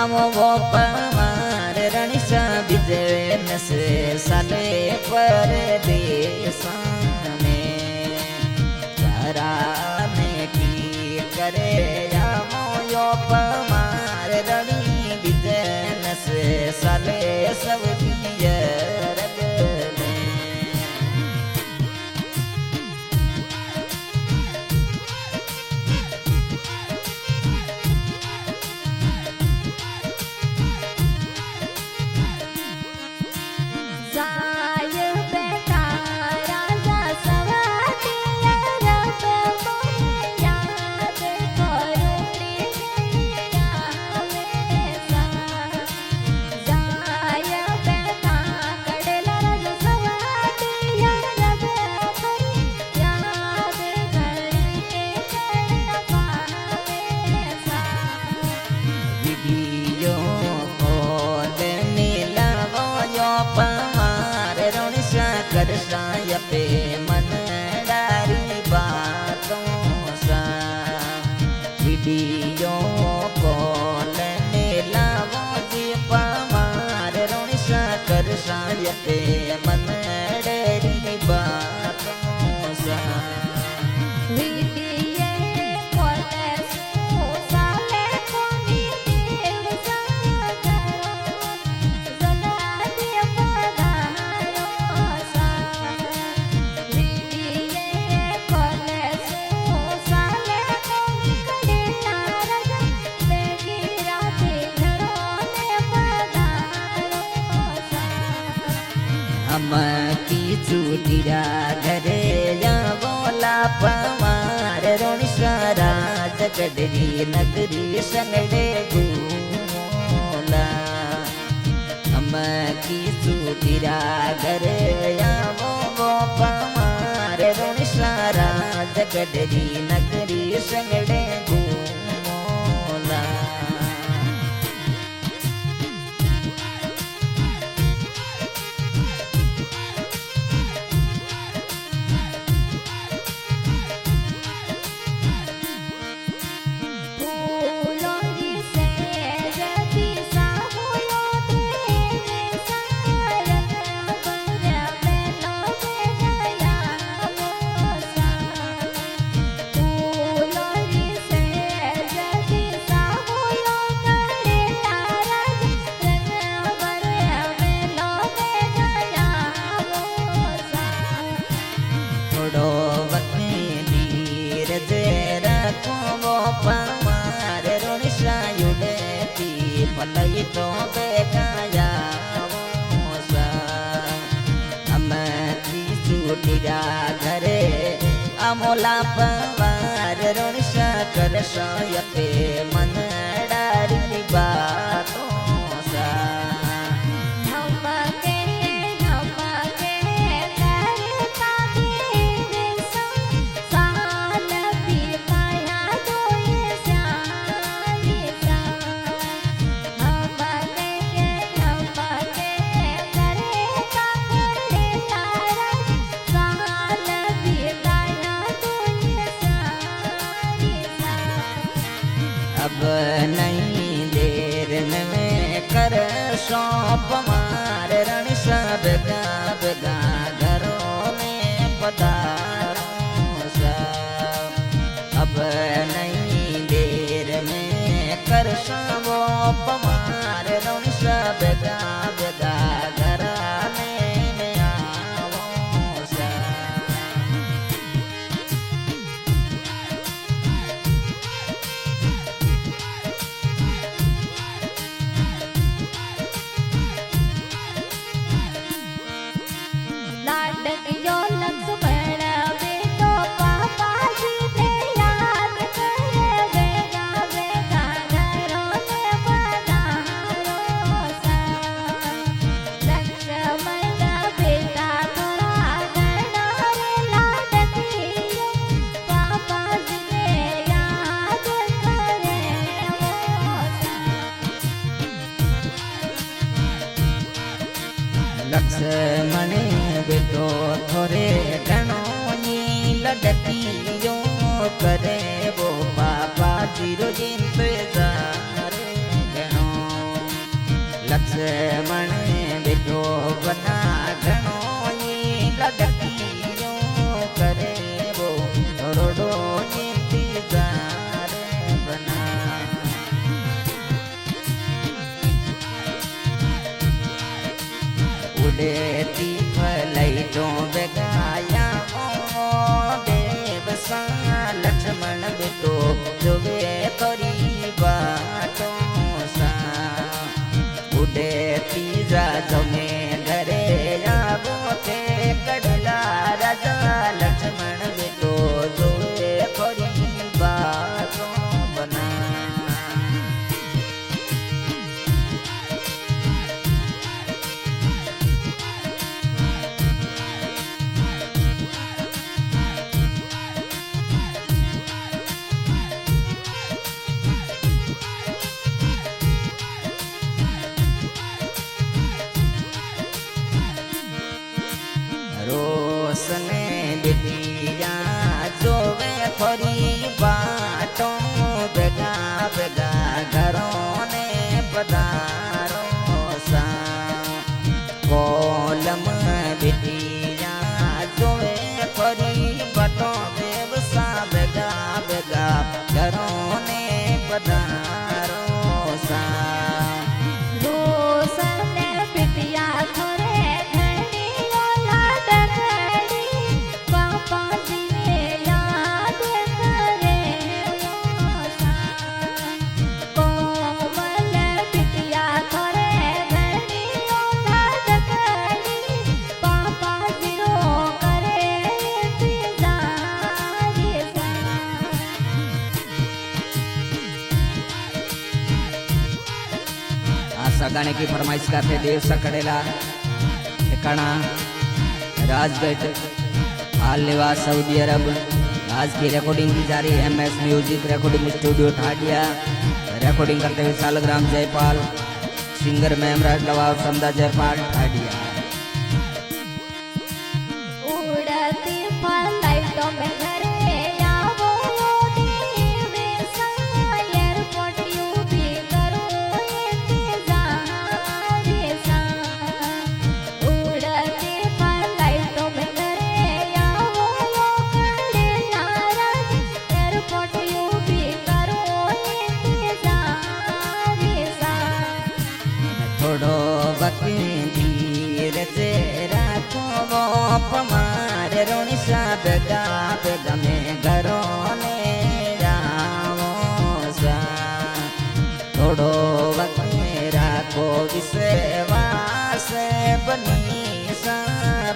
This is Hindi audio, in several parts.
आवो वो पमार रणसा बिजन से साले पर देशा में कराने की करे आवो यो पमार रणी बिजन से साले सब करसाय पे मन डारी बातों सा वीडियो कॉल ने लावो जी पमार रोनिसा करसाय पे मन डारी बातों सा की चूटिया घरे या बोला पमार रोनिसा राजगढ़ी नगरी संगड़े घूमोला हम की चूटिया घरे या वो पमार रोनिसा राजगढ़ी नगरी संगड़े घूमोला पमार रोनिसा युडेती पलई तो बेगाया मोसा हम की चूटिया घरे अमोला पमार रोनिसा करसाय पे मन डारी बातों सा अब नहीं देर में कर सौंप मार रणसा बेगा बेगा घरों में पधारो सा अब नहीं देर में कर सौंप मार रणसा बेगा बेगा घराने में आओ सा लक्ष्मणे बेटो थोरे घणो ई लडकियो करे वो पापा जीरो इंतजार घणो लक्ष्मण बेटो बना घणो लड़कियों करे वो रोडो इंतजार बना उड़ती फ्लाइटों बेगाया देवसा लक्ष्मण बेटो जोगे तोरी बाटों सा उड़ती जा जमे घरे जाबो थे कड़ला राजा लक्ष्मण बेटो जोगे तोरी बाटों बना रोशने बिटिया जोवे थोड़ी बाटों बेगा बेगा घरों ने पधारो सा कोलम बिटिया जोवे थोड़ी बाटों देवसा बेगा बेगा घरों ने पधारो सा गाने की फरमाइश करते देव सकड़ेला ठिकाना राजगढ़ हाल निवास सऊदी अरब। आज की रिकॉर्डिंग की जा रही है MS music recording studio Thadiya. Recording करते हुए सालग्राम जयपाल, सिंगर मेमराज नवाब समदा जयपाल ठाडिया। थोड़ो धीर से राखो वो पमारे रोनिशा बेगा बेगा में घरों ने जाओ सा थोड़ो राखो विश्वास बनी सा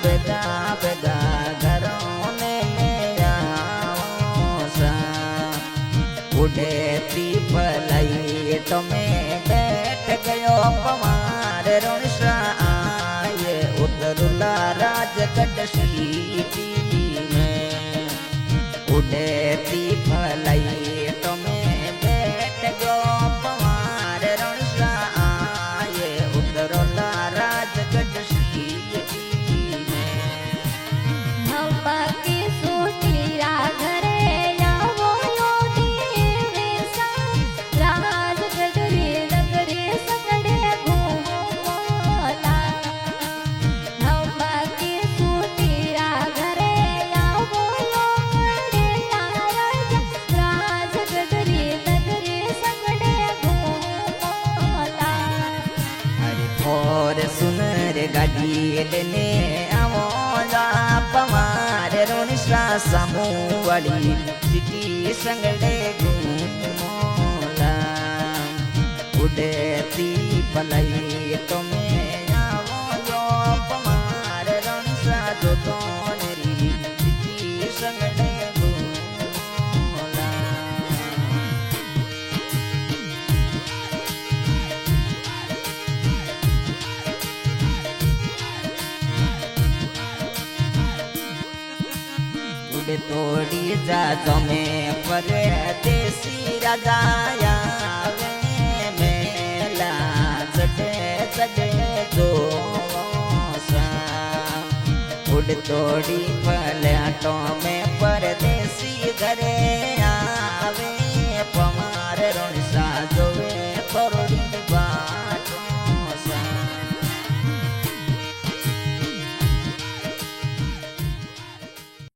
बेगा बेगा घरों ने जाओ सा उड़ती फ्लाई तुम्हें बैठ गयो पमार रोनिशा आए उतरुला राजगढ़ सीटी में उड़ती फ्लाई तुम्हें बैठ गयो पमार रोनिशा आए उतरुला राजगढ़ सीटी में हम बाकी सूटी राघरे सुनर गाड़ी लेने आवो पमार रोनिशा समूह वाली सिटी संगड़े घूमोला उड़ती पलाई तुम्हें आवो जो पमार रोनिशा जो दोनरी सिटी संगड़े घूमोला। तोड़ी जा जमे परदेसी राजा मेला चढ़े चढ़े जो उड़ तोड़ी फ्लैटों में परदेसी घरे आवे पमार